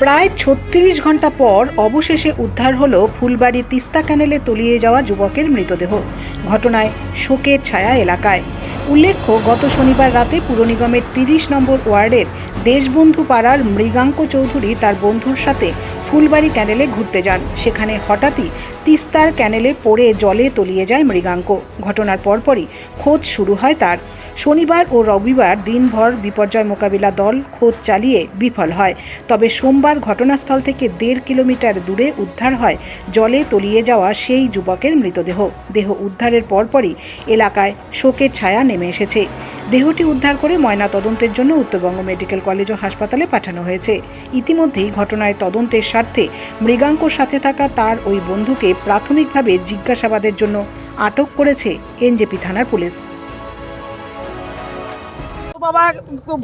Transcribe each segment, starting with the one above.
প্রায় ৩৬ ঘন্টা পর অবশেষে উদ্ধার হলো ফুলবাড়ি তিস্তা ক্যানেলে তলিয়ে যাওয়া যুবকের মৃতদেহ। ঘটনায় শোকের ছায়া এলাকায়। উল্লেখ্য, গত শনিবার রাতে পুর নিগমের ৩০ নম্বর ওয়ার্ডের দেশবন্ধু পাড়ার মৃগাঙ্ক চৌধুরী তার বন্ধুর সাথে ফুলবাড়ি ক্যানেলে ঘুরতে যান। সেখানে হঠাৎই তিস্তার ক্যানেলে পড়ে জলে তলিয়ে যায় মৃগাঙ্ক। ঘটনার পরপরই খোঁজ শুরু হয় তার। শনিবার ও রবিবার দিনভর বিপর্যয় মোকাবিলা দল খোঁজ চালিয়ে বিফল হয়। তবে সোমবার ঘটনাস্থল থেকে ১.৫ কিলোমিটার দূরে উদ্ধার হয় জলে তলিয়ে যাওয়া সেই যুবকের মৃতদেহ। দেহ উদ্ধারের পরপরই এলাকায় শোকের ছায়া নেমে এসেছে। দেহটি উদ্ধার করে ময়না তদন্তের জন্য উত্তরবঙ্গ মেডিকেল কলেজ ও হাসপাতালে পাঠানো হয়েছে। ইতিমধ্যেই ঘটনায় তদন্তের স্বার্থে মৃগাঙ্কর সাথে থাকা তার ওই বন্ধুকে প্রাথমিকভাবে জিজ্ঞাসাবাদের জন্য আটক করেছে এনজেপি থানার পুলিশ। বাবা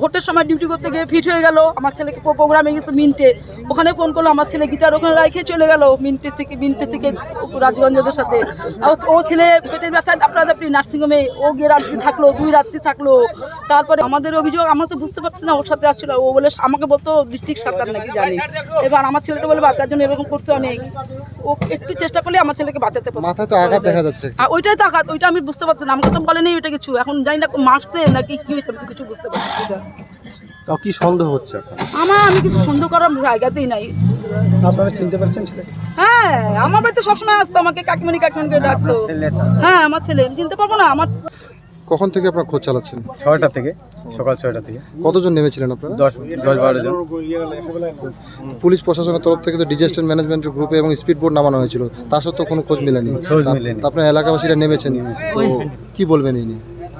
ভোটের সময় ডিউটি করতে গিয়ে ফিট হয়ে গেল। আমার ছেলেকে প্রোগ্রামে গেছে মিন্টে, ওখানে ফোন করলো। আমার ছেলে গিটার ওখানে রেখে চলে গেল মিন্টে থেকে রাজগঞ্জের সাথে। ও ছেলে পেটের ব্যথায় দাপড়াদাপড়ি নার্সিংহোমে ও গিয়ে রাত্রি থাকলো, 2 রাত্রি থাকলো। তারপরে আমাদের অভিযোগ, আমরা তো বুঝতে পারছি না ওর সাথে আসছিল। ও বলে আমাকে বলতো ডিস্ট্রিক্ট সরকার নাকি জানে। এবার আমার ছেলেটা বলে বাচ্চার জন্য এরকম করছে অনেক। ও একটু চেষ্টা করলে আমার ছেলেকে বাঁচাতে পারবে। মাথায় তো আঘাত দেখা যাচ্ছে। আর ওইটাই তো আঘাত, ওইটা আমি বুঝতে পারছি না। আমাকে তো বলেনি ওইটা কিছু। এখন জানি না মারছে নাকি কি হয়েছে, আমি কিছু বুঝতে পারছি না। তাও কি সন্দেহ হচ্ছে আমি কিছু সন্দেহ করার জায়গাতেই নাই। আপনারা চিনতে পারছেন ছেলে? হ্যাঁ, আমার বাড়িতে সবসময় আসতো, আমাকে কাকিমণি করে ডাকতো। হ্যাঁ, আমার ছেলে। আমি চিনতে পারবো না? আমার কখন থেকে আপনারা খোঁজ চালাচ্ছেন? 6টা থেকে, সকাল 6টা থেকে। কতজন নেমেছিলেন আপনারা? 10-12 জন। পুলিশ প্রশাসনের তরফ থেকে তো ডিজাস্টার ম্যানেজমেন্টের গ্রুপে এবং স্পিড বোট নামানো হয়েছিল, তা সত্ত্বেও কোনো খোঁজ মেলেনি। খোঁজ মেলেনি। আপনার এলাকাবাসীরা নেমেছেন, তো কি বলবেন এই নিয়ে?